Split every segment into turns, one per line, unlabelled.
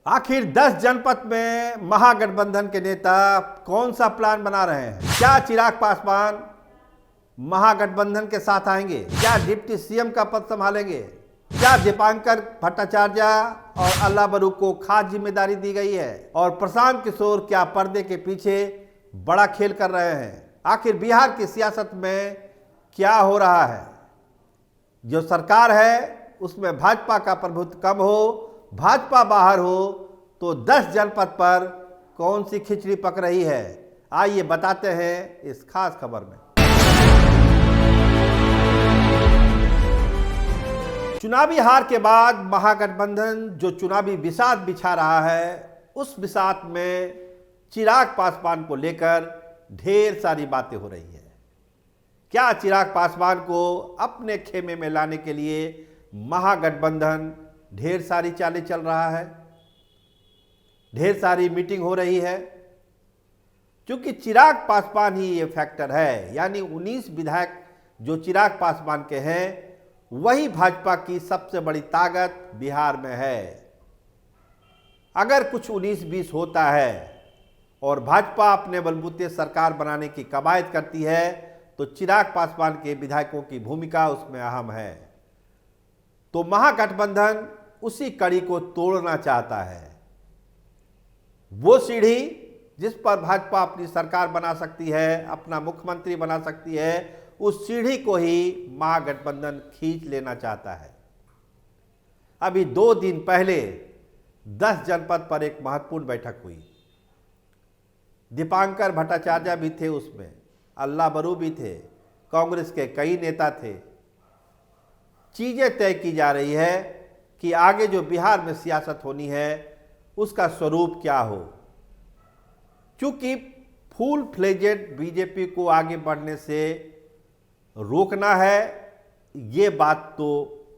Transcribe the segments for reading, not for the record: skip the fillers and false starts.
आखिर 10 जनपद में महागठबंधन के नेता कौन सा प्लान बना रहे हैं? क्या चिराग पासवान महागठबंधन के साथ आएंगे? क्या डिप्टी सीएम का पद संभालेंगे? क्या दीपांकर भट्टाचार्य और अल्लाह बरू को खास जिम्मेदारी दी गई है? और प्रशांत किशोर क्या पर्दे के पीछे बड़ा खेल कर रहे हैं? आखिर बिहार की सियासत में क्या हो रहा है? जो सरकार है उसमें भाजपा का प्रभुत्व कम हो, भाजपा बाहर हो, तो 10 जनपद पर कौन सी खिचड़ी पक रही है? आइए बताते हैं इस खास खबर में। चुनावी हार के बाद महागठबंधन जो चुनावी बिसात बिछा रहा है, उस बिसात में चिराग पासवान को लेकर ढेर सारी बातें हो रही है। क्या चिराग पासवान को अपने खेमे में लाने के लिए महागठबंधन ढेर सारी चालें चल रहा है, ढेर सारी मीटिंग हो रही है? क्योंकि चिराग पासवान ही ये फैक्टर है, यानी 19 विधायक जो चिराग पासवान के हैं, वही भाजपा की सबसे बड़ी ताकत बिहार में है। अगर कुछ 19-20 होता है और भाजपा अपने बलबूते सरकार बनाने की कवायद करती है, तो चिराग पासवान के विधायकों की भूमिका उसमें अहम है। तो महागठबंधन उसी कड़ी को तोड़ना चाहता है। वो सीढ़ी जिस पर भाजपा अपनी सरकार बना सकती है, अपना मुख्यमंत्री बना सकती है, उस सीढ़ी को ही महागठबंधन खींच लेना चाहता है। अभी 2 दिन पहले 10 जनपद पर एक महत्वपूर्ण बैठक हुई। दीपांकर भट्टाचार्य भी थे उसमें, अल्लाह बरू भी थे, कांग्रेस के कई नेता थे। चीजें तय की जा रही है कि आगे जो बिहार में सियासत होनी है उसका स्वरूप क्या हो। क्योंकि फुल फ्लेजेड बीजेपी को आगे बढ़ने से रोकना है, ये बात तो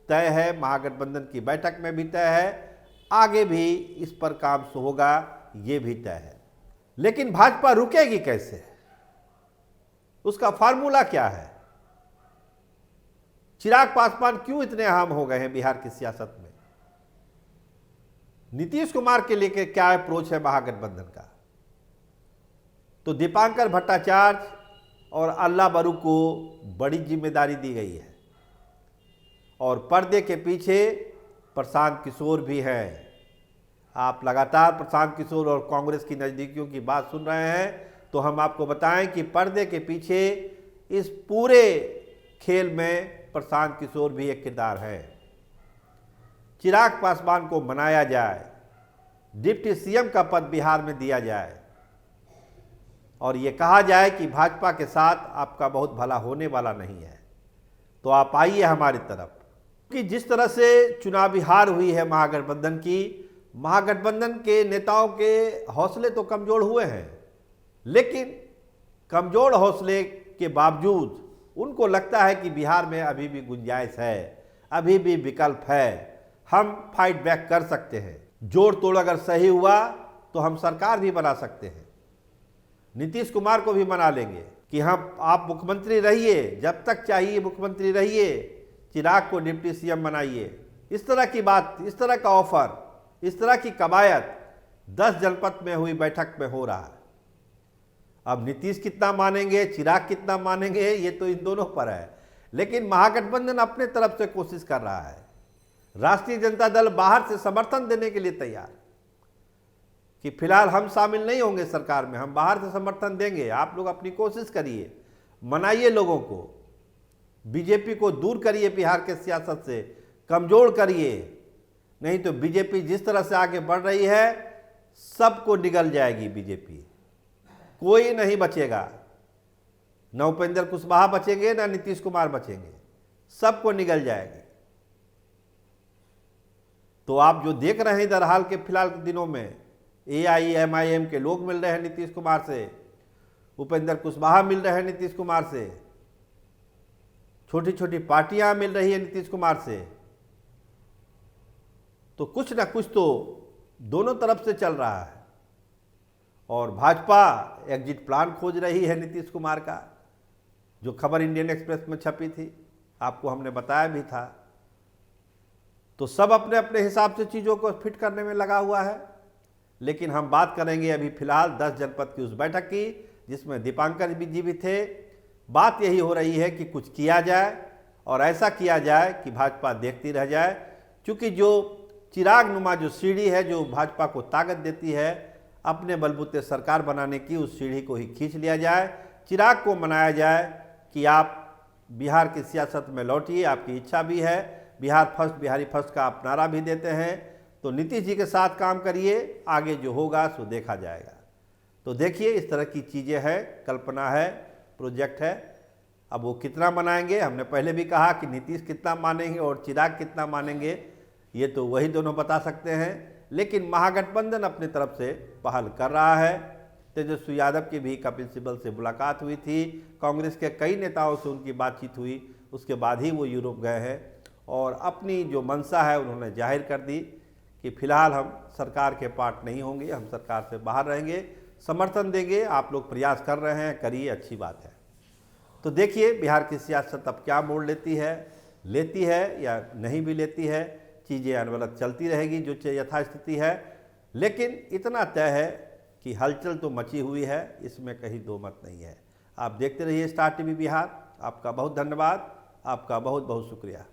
तय है, महागठबंधन की बैठक में भी तय है, आगे भी इस पर काम होगा, ये भी तय है। लेकिन भाजपा रुकेगी कैसे? उसका फार्मूला क्या है? चिराग पासवान क्यों इतने अहम हो गए हैं बिहार की सियासत में? नीतीश कुमार के लिए क्या अप्रोच है महागठबंधन का? तो दीपांकर भट्टाचार्य और अल्लाह बरू को बड़ी जिम्मेदारी दी गई है, और पर्दे के पीछे प्रशांत किशोर भी हैं। आप लगातार प्रशांत किशोर और कांग्रेस की नज़दीकियों की बात सुन रहे हैं, तो हम आपको बताएं कि पर्दे के पीछे इस पूरे खेल में प्रशांत किशोर भी एक किरदार है। चिराग पासवान को मनाया जाए, डिप्टी सीएम का पद बिहार में दिया जाए, और ये कहा जाए कि भाजपा के साथ आपका बहुत भला होने वाला नहीं है, तो आप आइए हमारी तरफ। कि जिस तरह से चुनावी हार हुई है महागठबंधन की, महागठबंधन के नेताओं के हौसले तो कमज़ोर हुए हैं, लेकिन कमज़ोर हौसले के बावजूद उनको लगता है कि बिहार में अभी भी गुंजाइश है, अभी भी विकल्प है, हम फाइट बैक कर सकते हैं। जोड़ तोड़ अगर सही हुआ तो हम सरकार भी बना सकते हैं। नीतीश कुमार को भी मना लेंगे कि हम आप मुख्यमंत्री रहिए, जब तक चाहिए मुख्यमंत्री रहिए, चिराग को डिप्टी सीएम बनाइए। इस तरह की बात, इस तरह का ऑफर, इस तरह की कवायद 10 जनपद में हुई बैठक में हो रहा है। अब नीतीश कितना मानेंगे, चिराग कितना मानेंगे, ये तो इन दोनों पर है। लेकिन महागठबंधन अपने तरफ से कोशिश कर रहा है। राष्ट्रीय जनता दल बाहर से समर्थन देने के लिए तैयार कि फिलहाल हम शामिल नहीं होंगे सरकार में, हम बाहर से समर्थन देंगे, आप लोग अपनी कोशिश करिए, मनाइए लोगों को, बीजेपी को दूर करिए बिहार के सियासत से, कमजोर करिए, नहीं तो बीजेपी जिस तरह से आगे बढ़ रही है सबको निगल जाएगी बीजेपी, कोई नहीं बचेगा। न उपेंद्र कुशवाहा बचेंगे, न नीतीश कुमार बचेंगे, सबको निगल जाएगी। तो आप जो देख रहे हैं इधर हाल के फिलहाल के दिनों में, AIMIM के लोग मिल रहे हैं नीतीश कुमार से, उपेंद्र कुशवाहा मिल रहे हैं नीतीश कुमार से, छोटी छोटी पार्टियां मिल रही है नीतीश कुमार से, तो कुछ ना कुछ तो दोनों तरफ से चल रहा है। और भाजपा एग्जिट प्लान खोज रही है नीतीश कुमार का, जो खबर इंडियन एक्सप्रेस में छपी थी, आपको हमने बताया भी था। तो सब अपने अपने हिसाब से चीज़ों को फिट करने में लगा हुआ है। लेकिन हम बात करेंगे अभी फिलहाल 10 जनपद की उस बैठक की जिसमें दीपांकर जी भी थे। बात यही हो रही है कि कुछ किया जाए और ऐसा किया जाए कि भाजपा देखती रह जाए, क्योंकि जो चिराग नुमा जो सीढ़ी है जो भाजपा को ताकत देती है अपने बलबूते सरकार बनाने की, उस सीढ़ी को ही खींच लिया जाए। चिराग को मनाया जाए कि आप बिहार की सियासत में लौटिए, आपकी इच्छा भी है, बिहार फर्स्ट बिहारी फर्स्ट का आप नारा भी देते हैं, तो नीतीश जी के साथ काम करिए, आगे जो होगा सो देखा जाएगा। तो देखिए इस तरह की चीज़ें हैं, कल्पना है, प्रोजेक्ट है। अब वो कितना मनाएंगे, हमने पहले भी कहा कि नीतीश कितना मानेंगे और चिराग कितना मानेंगे, ये तो वही दोनों बता सकते हैं। लेकिन महागठबंधन अपनी तरफ से पहल कर रहा है। तेजस्वी यादव की भी कपिल सिब्बल से मुलाकात हुई थी, कांग्रेस के कई नेताओं से उनकी बातचीत हुई, उसके बाद ही वो यूरोप गए हैं और अपनी जो मंशा है उन्होंने जाहिर कर दी कि फिलहाल हम सरकार के पार्ट नहीं होंगे, हम सरकार से बाहर रहेंगे, समर्थन देंगे। आप लोग प्रयास कर रहे हैं, करिए, अच्छी बात है। तो देखिए बिहार की सियासत अब क्या मोड़ लेती है या नहीं भी लेती है, चीज़ें अनवरत चलती रहेगी जो यथास्थिति है। लेकिन इतना तय है कि हलचल तो मची हुई है, इसमें कहीं दो मत नहीं है। आप देखते रहिए स्टार टीवी बिहार। आपका बहुत धन्यवाद, आपका बहुत बहुत शुक्रिया।